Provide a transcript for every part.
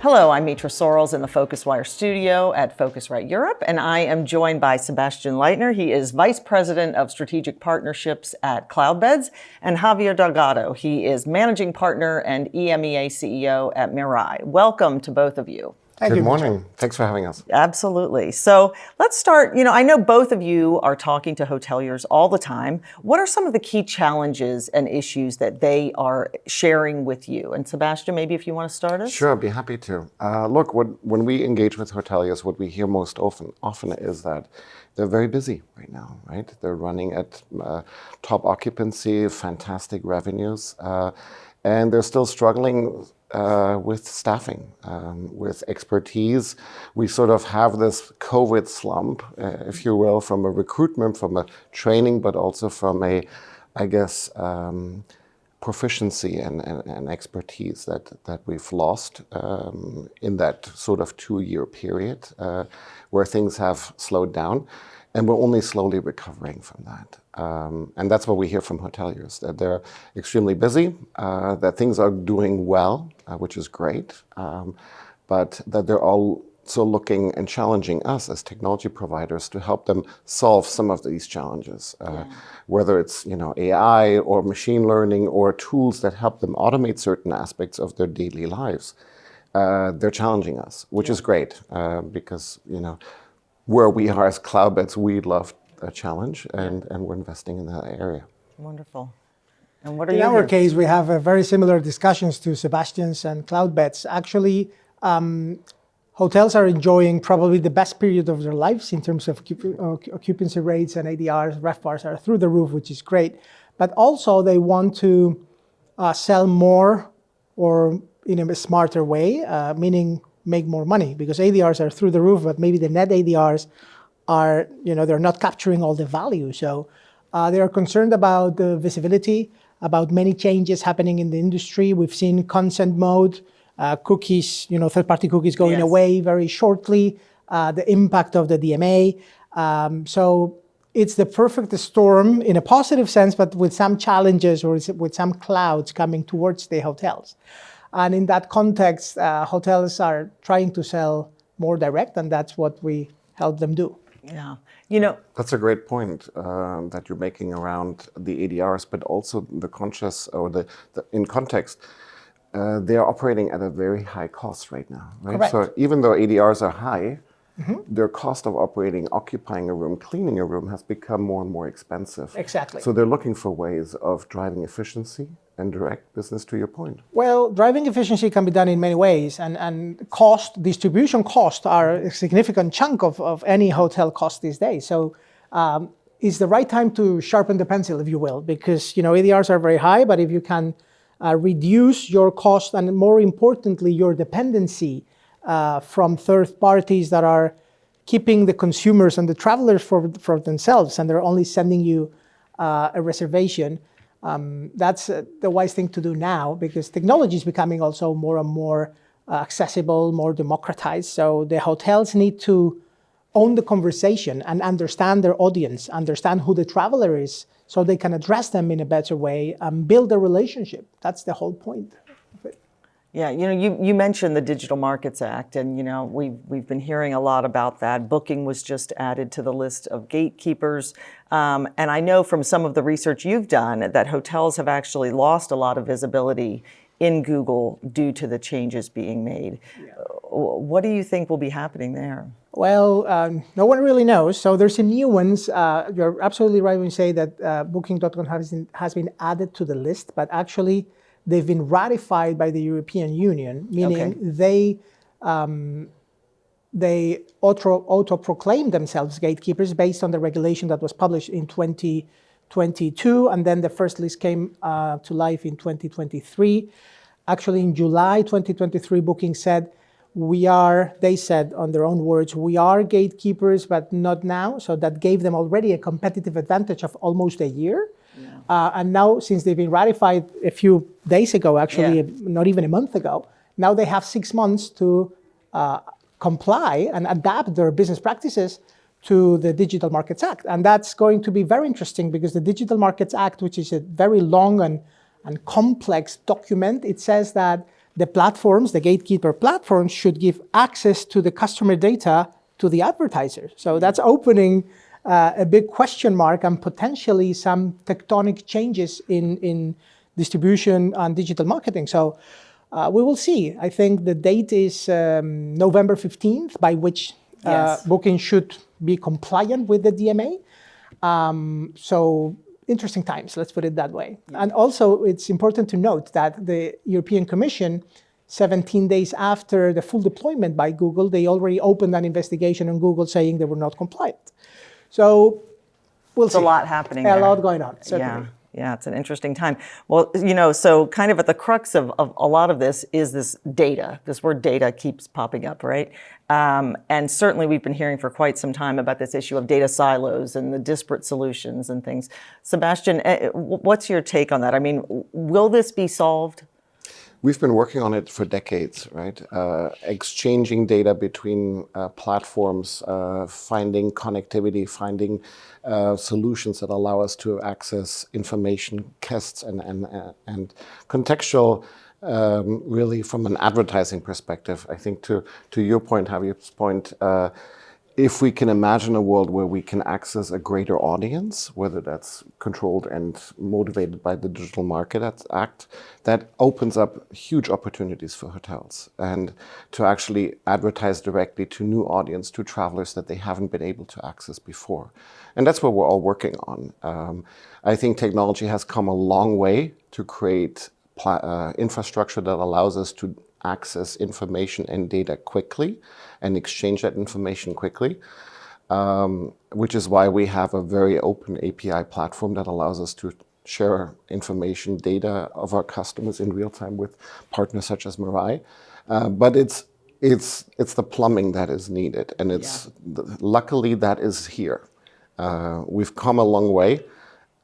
Hello, I'm Mitra Sorrells in the PhocusWire studio at Phocuswright Europe, and I am joined by Sebastien Leitner. He is Vice President of Strategic Partnerships at Cloudbeds, and Javier Delgado. He is Managing Partner and EMEA CEO at Mirai. Welcome to both of you. Good morning. Thanks for having us. Absolutely. So let's start. I know both of you are talking to hoteliers all the time. What are some of the key challenges and issues that they are sharing with you? And Sebastien, maybe if you want to start us? Sure, I'd be happy to. Look, when we engage with hoteliers, what we hear most often is that they're very busy right now, right? They're running at top occupancy, fantastic revenues, and they're still struggling with staffing, with expertise. We sort of have this COVID slump, if you will, from a recruitment, from a training, but also from a, proficiency and expertise that we've lost in that sort of 2-year period where things have slowed down. And we're only slowly recovering from that. And that's what we hear from hoteliers, that they're extremely busy, that things are doing well, which is great, but that they're also looking and challenging us as technology providers to help them solve some of these challenges, whether it's AI or machine learning or tools that help them automate certain aspects of their daily lives. They're challenging us, which is great, because where we are as Cloudbeds, we love a challenge, and we're investing in that area. Wonderful. And what are in our case, we have very similar discussions to Sebastian's and Cloudbeds. Actually, hotels are enjoying probably the best period of their lives in terms of occupancy rates, and ADRs, RevPARs are through the roof, which is great. But also they want to sell more or in a smarter way, meaning make more money, because ADRs are through the roof, but maybe the net ADRs are, they're not capturing all the value. So they are concerned about the visibility, about many changes happening in the industry. We've seen consent mode, cookies, third-party cookies going away very shortly, the impact of the DMA. So it's the perfect storm in a positive sense, but with some challenges or with some clouds coming towards the hotels. And in that context, hotels are trying to sell more direct, and that's what we help them do. Yeah. That's a great point that you're making around the ADRs, but also the conscious or the in context. They are operating at a very high cost right now, right? Correct. So even though ADRs are high, their cost of operating, occupying a room, cleaning a room has become more and more expensive. Exactly. So they're looking for ways of driving efficiency and direct business, to your point. Well, driving efficiency can be done in many ways, and distribution costs are a significant chunk of any hotel cost these days. So it's the right time to sharpen the pencil, if you will, because ADRs are very high, but if you can reduce your cost and, more importantly, your dependency from third parties that are keeping the consumers and the travelers for themselves, and they're only sending you a reservation. That's the wise thing to do now, because technology is becoming also more and more accessible, more democratized. So the hotels need to own the conversation and understand their audience, understand who the traveler is, so they can address them in a better way and build a relationship. That's the whole point of it. Yeah, you mentioned the Digital Markets Act, and we've been hearing a lot about that. Booking was just added to the list of gatekeepers, and I know from some of the research you've done that hotels have actually lost a lot of visibility in Google due to the changes being made. Yeah. What do you think will be happening there? Well, no one really knows. So there's some new ones. You're absolutely right when you say that Booking.com has been added to the list, but actually they've been ratified by the European Union, meaning they auto-proclaim themselves gatekeepers based on the regulation that was published in 2022, and then the first list came to life in 2023. Actually, in July 2023, Booking said, they said on their own words, we are gatekeepers, but not now. So that gave them already a competitive advantage of almost a year. Yeah. And now, since they've been ratified a few days ago, actually, not even a month ago, now they have 6 months to comply and adapt their business practices to the Digital Markets Act. And that's going to be very interesting, because the Digital Markets Act, which is a very long and complex document, it says that the platforms, the gatekeeper platforms, should give access to the customer data to the advertisers. So that's opening a big question mark and potentially some tectonic changes in distribution and digital marketing. So we will see. I think the date is November 15th, by which Booking should be compliant with the DMA. So interesting times, let's put it that way. And also, it's important to note that the European Commission, 17 days after the full deployment by Google, they already opened an investigation on Google saying they were not compliant. So we'll see. There's a lot happening A there. lot going on, certainly. Yeah, it's an interesting time. Well, so kind of at the crux of a lot of this is this data. This word data keeps popping up, right? And certainly we've been hearing for quite some time about this issue of data silos and the disparate solutions and things. Sebastien, what's your take on that? I mean, will this be solved? We've been working on it for decades, right? Exchanging data between platforms, finding connectivity, finding solutions that allow us to access information, tests, and contextual, really from an advertising perspective. I think to your point, Javier's point, if we can imagine a world where we can access a greater audience, whether that's controlled and motivated by the Digital Market Act, that opens up huge opportunities for hotels and to actually advertise directly to new audience, to travelers that they haven't been able to access before. And that's what we're all working on. I think technology has come a long way to create infrastructure that allows us to access information and data quickly and exchange that information quickly, which is why we have a very open API platform that allows us to share information, data of our customers in real time with partners such as Mirai. But it's the plumbing that is needed, and luckily that is here. We've come a long way.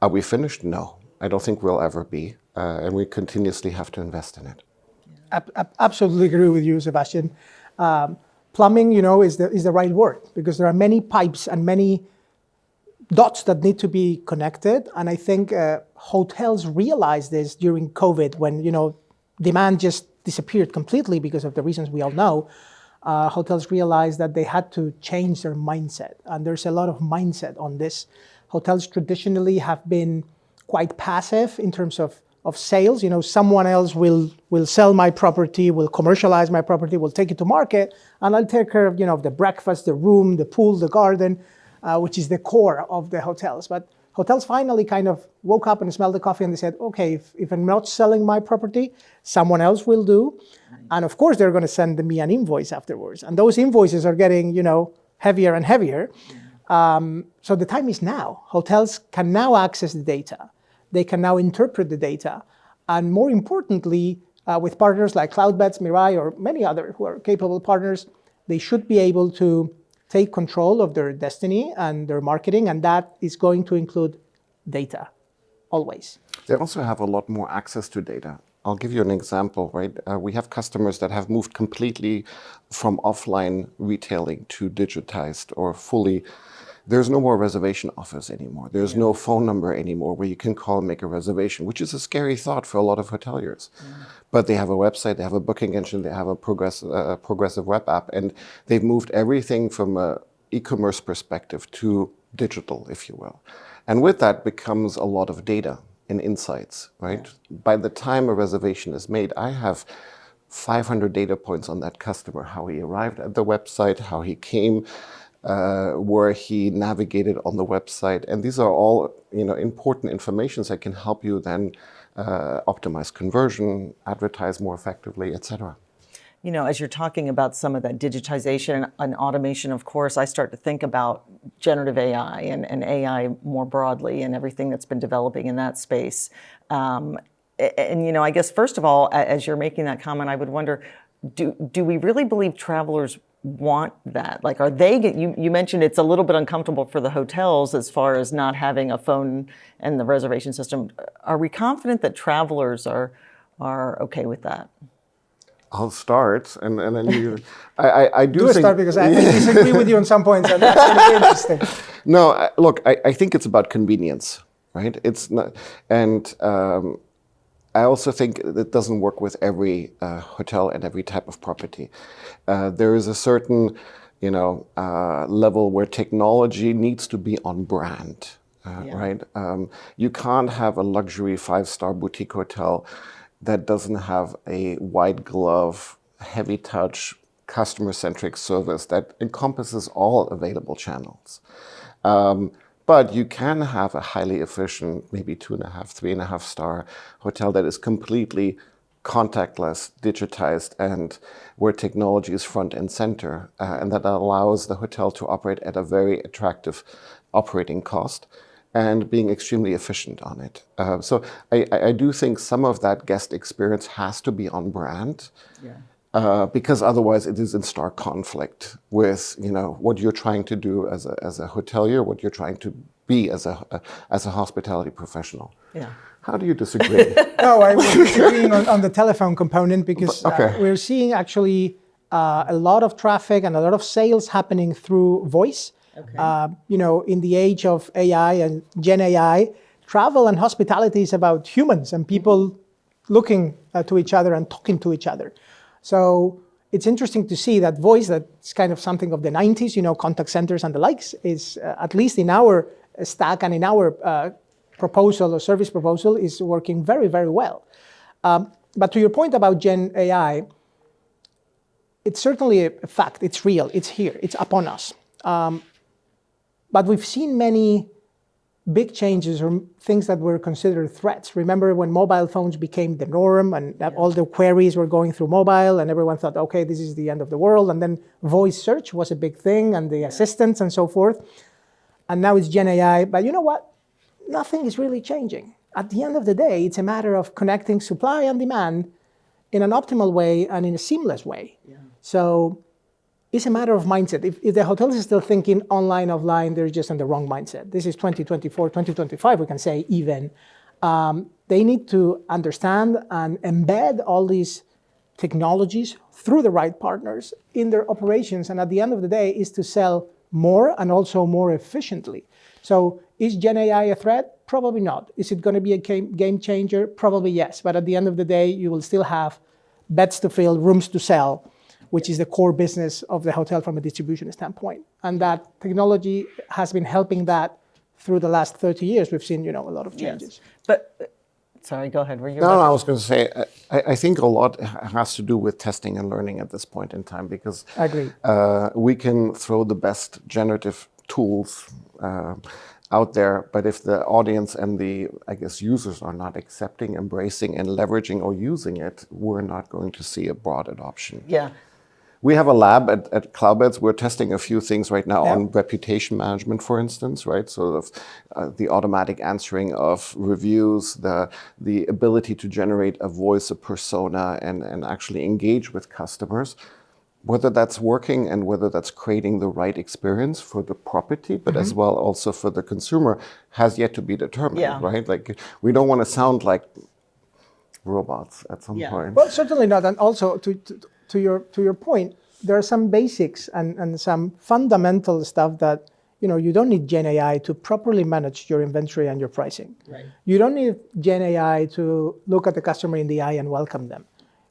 Are we finished? No, I don't think we'll ever be, and we continuously have to invest in it. Absolutely agree with you, Sebastien. Plumbing, is the right word, because there are many pipes and many dots that need to be connected. And I think hotels realized this during COVID when, demand just disappeared completely because of the reasons we all know. Hotels realized that they had to change their mindset. And there's a lot of mindset on this. Hotels traditionally have been quite passive in terms of sales. Someone else will sell my property, will commercialize my property, will take it to market, and I'll take care of, the breakfast, the room, the pool, the garden, which is the core of the hotels. But hotels finally kind of woke up and smelled the coffee and they said, okay, if I'm not selling my property, someone else will do. And of course, they're going to send me an invoice afterwards. And those invoices are getting, heavier and heavier. So the time is now. Hotels can now access the data. They can now interpret the data. And more importantly, with partners like Cloudbeds, Mirai, or many other who are capable partners, they should be able to take control of their destiny and their marketing, and that is going to include data, always. They also have a lot more access to data. I'll give you an example, right? We have customers that have moved completely from offline retailing to digitized or fully. There's no more reservation office anymore. There's no phone number anymore where you can call and make a reservation, which is a scary thought for a lot of hoteliers. But they have a website, they have a booking engine, they have a progressive web app, and they've moved everything from an e-commerce perspective to digital, if you will. And with that becomes a lot of data and insights, right? By the time a reservation is made, I have 500 data points on that customer, how he arrived at the website, how he came, where he navigated on the website. And these are all important information that can help you then optimize conversion, advertise more effectively, etc. As you're talking about some of that digitization and automation, of course, I start to think about generative AI and AI more broadly and everything that's been developing in that space. And I guess, first of all, as you're making that comment, I would wonder, do we really believe travelers want that? Like, are they, you mentioned it's a little bit uncomfortable for the hotels as far as not having a phone and the reservation system. Are we confident that travelers are okay with that? I'll start, and then you. I do think, start, because I disagree with you on some points, and that's going to be interesting. No, look, I think it's about convenience, right? It's not, and I also think it doesn't work with every hotel and every type of property. There is a certain, level where technology needs to be on brand, right? You can't have a luxury 5-star boutique hotel that doesn't have a white glove, heavy touch, customer-centric service that encompasses all available channels. But you can have a highly efficient, maybe 2.5, 3.5 star hotel that is completely contactless, digitized, and where technology is front and center, and that allows the hotel to operate at a very attractive operating cost and being extremely efficient on it. So I do think some of that guest experience has to be on brand. Because otherwise it is in stark conflict with what you're trying to do as a hotelier, what you're trying to be as a hospitality professional. Yeah. How do you disagree? No, I was disagreeing on the telephone component because we're seeing actually a lot of traffic and a lot of sales happening through voice. In the age of AI and Gen AI, travel and hospitality is about humans and people looking to each other and talking to each other. So it's interesting to see that voice, that's kind of something of the 90s, contact centers and the likes, is at least in our stack and in our proposal or service proposal is working very, very well. But to your point about Gen AI, it's certainly a fact. It's real. It's here. It's upon us. But we've seen many big changes or things that were considered threats. Remember when mobile phones became the norm and all the queries were going through mobile and everyone thought, okay, this is the end of the world. And then voice search was a big thing and the assistants and so forth. And now it's Gen AI. But you know what? Nothing is really changing. At the end of the day, it's a matter of connecting supply and demand in an optimal way and in a seamless way. So it's a matter of mindset. If the hotels are still thinking online, offline, they're just in the wrong mindset. This is 2024, 2025, we can say even. They need to understand and embed all these technologies through the right partners in their operations. And at the end of the day is to sell more and also more efficiently. So is Gen AI a threat? Probably not. Is it going to be a game changer? Probably yes. But at the end of the day, you will still have beds to fill, rooms to sell, which is the core business of the hotel from a distribution standpoint. And that technology has been helping that through the last 30 years. We've seen, a lot of changes. Yes. But, sorry, go ahead. No, I was going to say, I think a lot has to do with testing and learning at this point in time because I agree. We can throw the best generative tools out there, but if the audience and the, users are not accepting, embracing, and leveraging or using it, we're not going to see a broad adoption. Yeah. We have a lab at Cloudbeds. We're testing a few things right now on reputation management, for instance, right? Sort of the automatic answering of reviews, the ability to generate a voice, a persona, and actually engage with customers. Whether that's working and whether that's creating the right experience for the property, but as well also for the consumer, has yet to be determined, right? Like, we don't want to sound like robots at some point. Well, certainly not. And also, to your point, there are some basics and some fundamental stuff that, you don't need Gen AI to properly manage your inventory and your pricing. Right. You don't need Gen AI to look at the customer in the eye and welcome them.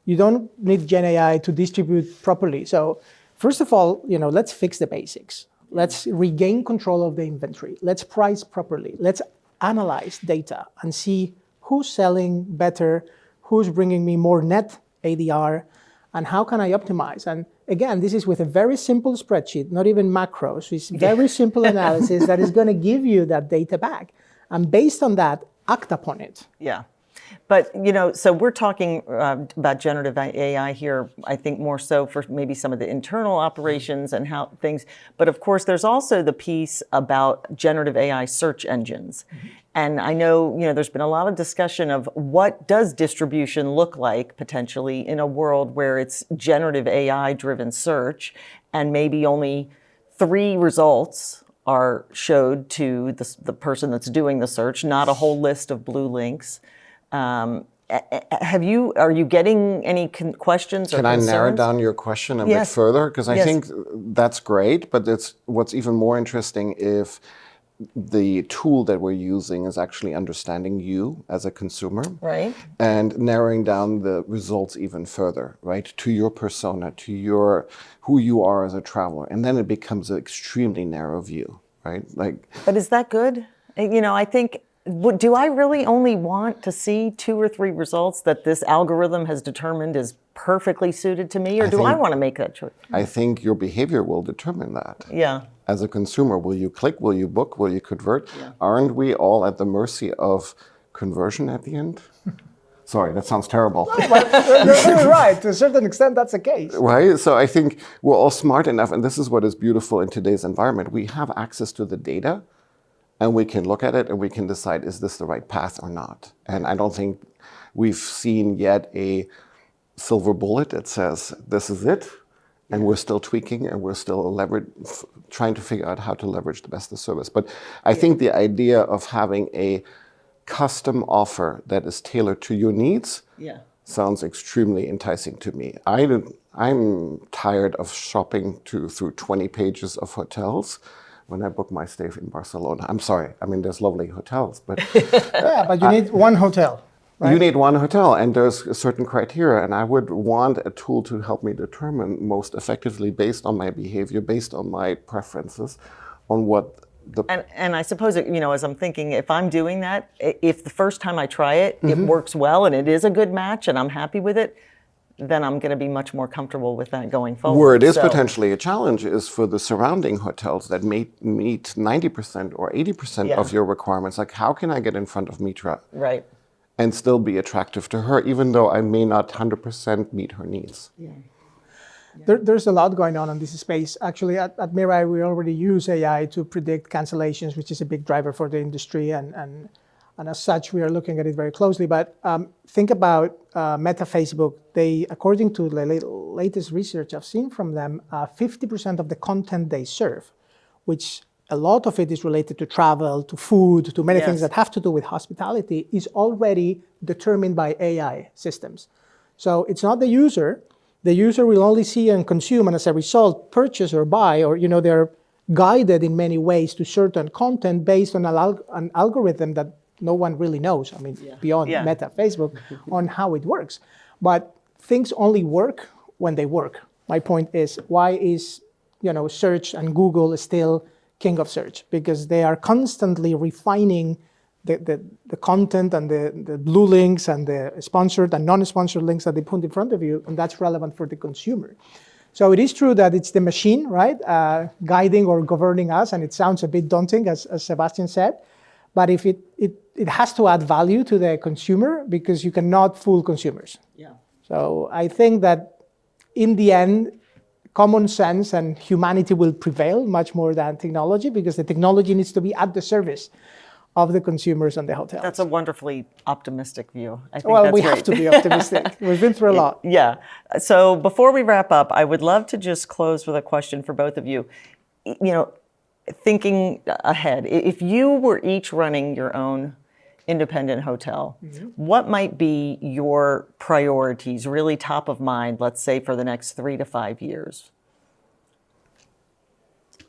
You don't need Gen AI to distribute properly. So first of all, let's fix the basics. Let's regain control of the inventory. Let's price properly. Let's analyze data and see who's selling better, who's bringing me more net ADR, and how can I optimize? And again, this is with a very simple spreadsheet, not even macros. It's very simple analysis that is going to give you that data back. And based on that, act upon it. Yeah. But, so we're talking about generative AI here, I think more so for maybe some of the internal operations and how things, but of course there's also the piece about generative AI search engines. And I know, there's been a lot of discussion of what does distribution look like potentially in a world where it's generative AI driven search and maybe only 3 results are showed to the person that's doing the search, not a whole list of blue links. Are you getting any questions or concerns? Can I narrow down your question a bit further? Because I think that's great, but what's even more interesting if the tool that we're using is actually understanding you as a consumer, Right. and narrowing down the results even further, right, to your persona, to your who you are as a traveler, and then it becomes an extremely narrow view, right? Like, But is that good? You know, I think, do I really only want to see 2 or 3 results that this algorithm has determined is perfectly suited to me, or do I want to make that choice? I think your behavior will determine that. Yeah. As a consumer, will you click? Will you book? Will you convert? Aren't we all at the mercy of conversion at the end? Sorry, that sounds terrible. You're right. To a certain extent, that's the case. Right? So I think we're all smart enough, and this is what is beautiful in today's environment. We have access to the data, and we can look at it and we can decide, is this the right path or not? And I don't think we've seen yet a silver bullet that says, this is it. And we're still tweaking, and we're still trying to figure out how to leverage the best of the service. But I think the idea of having a custom offer that is tailored to your needs sounds extremely enticing to me. I'm tired of shopping through 20 pages of hotels when I book my stay in Barcelona. I'm sorry. I mean, there's lovely hotels, but Yeah, but you need one hotel. Right? You need one hotel, and there's a certain criteria, and I would want a tool to help me determine most effectively, based on my behavior, based on my preferences, on what the... And I suppose, you know, as I'm thinking, if I'm doing that, if the first time I try it, it works well and it is a good match and I'm happy with it, then I'm going to be much more comfortable with that going forward. Where it is potentially a challenge is for the surrounding hotels that may meet 90% or 80% of your requirements. Like, how can I get in front of Mitra? Right. And still be attractive to her, even though I may not 100% meet her needs. There's a lot going on in this space. Actually, at Mirai, we already use AI to predict cancellations, which is a big driver for the industry. And as such, we are looking at it very closely. But think about Meta Facebook. They, according to the latest research I've seen from them, 50% of the content they serve, which a lot of it is related to travel, to food, to many things that have to do with hospitality, is already determined by AI systems. So it's not the user. The user will only see and consume, and as a result, purchase or buy, or, you know, they're guided in many ways to certain content based on an algorithm that no one really knows. I mean, beyond Meta, Facebook, on how it works. But things only work when they work. My point is, why is, you know, search and Google still king of search? Because they are constantly refining the content and the blue links and the sponsored and non-sponsored links that they put in front of you, and that's relevant for the consumer. So it is true that it's the machine, right, guiding or governing us, and it sounds a bit daunting, as Sebastien said, but if it has to add value to the consumer, because you cannot fool consumers. So I think that in the end, common sense and humanity will prevail much more than technology, because the technology needs to be at the service of the consumers and the hotels. That's a wonderfully optimistic view. I think well, that's we great. have to be optimistic. We've been through a lot. Yeah. So before we wrap up, I would love to just close with a question for both of you. You know, thinking ahead, if you were each running your own independent hotel, what might be your priorities, really top of mind, let's say for the next 3 to 5 years?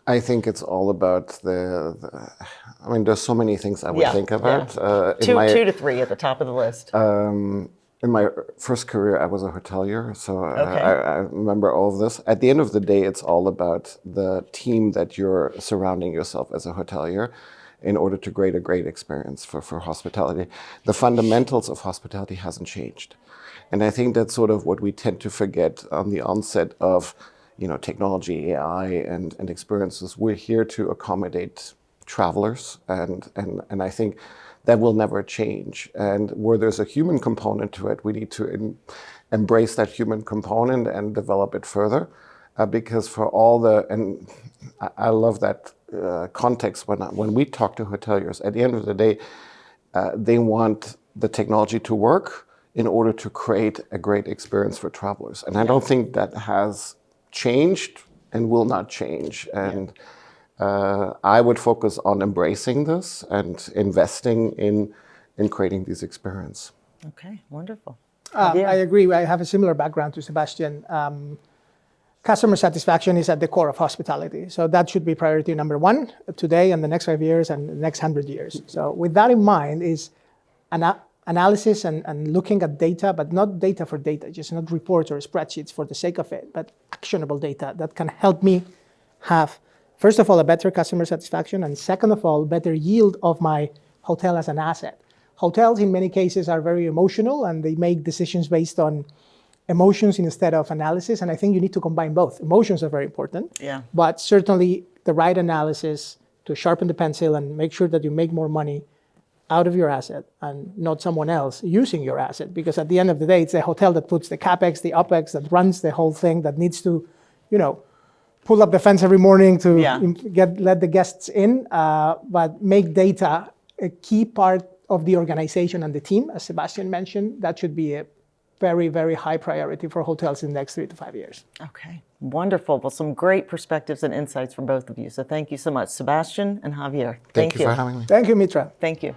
I think it's all about I mean, there's so many things I would think about. Two to three at the top of the list. In my first career, I was a hotelier, so I remember all of this. At the end of the day, it's all about the team that you're surrounding yourself as a hotelier in order to create a great experience for hospitality. The fundamentals of hospitality hasn't changed. And I think that's sort of what we tend to forget on the onset of, you know, technology, AI, and experiences. We're here to accommodate travelers, and I think that will never change. And where there's a human component to it, we need to embrace that human component and develop it further, because for all and I love that context when we talk to hoteliers. At the end of the day, they want the technology to work in order to create a great experience for travelers. And I don't think that has changed and will not change. And I would focus on embracing this and investing in creating these experiences. Okay, wonderful. I agree. I have a similar background to Sebastien. customer satisfaction is at the core of hospitality. So that should be priority number one today and the next 5 years and the next 100 years. So with that in mind is analysis and looking at data, but not data for data, just not reports or spreadsheets for the sake of it, but actionable data that can help me have, first of all, a better customer satisfaction, and second of all, better yield of my hotel as an asset. Hotels in many cases are very emotional and they make decisions based on emotions instead of analysis, and I think you need to combine both. Emotions are very important, but certainly the right analysis to sharpen the pencil and make sure that you make more money out of your asset and not someone else using your asset, because at the end of the day, it's the hotel that puts the capex, the opex, that runs the whole thing, that needs to, pull up the fence every morning to let the guests in, but make data a key part of the organization and the team, as Sebastien mentioned. That should be a very, very high priority for hotels in the next 3 to 5 years. Okay, wonderful. Well, some great perspectives and insights from both of you. So thank you so much, Sebastien and Javier. Thank you for having me. Thank you, Mitra. Thank you.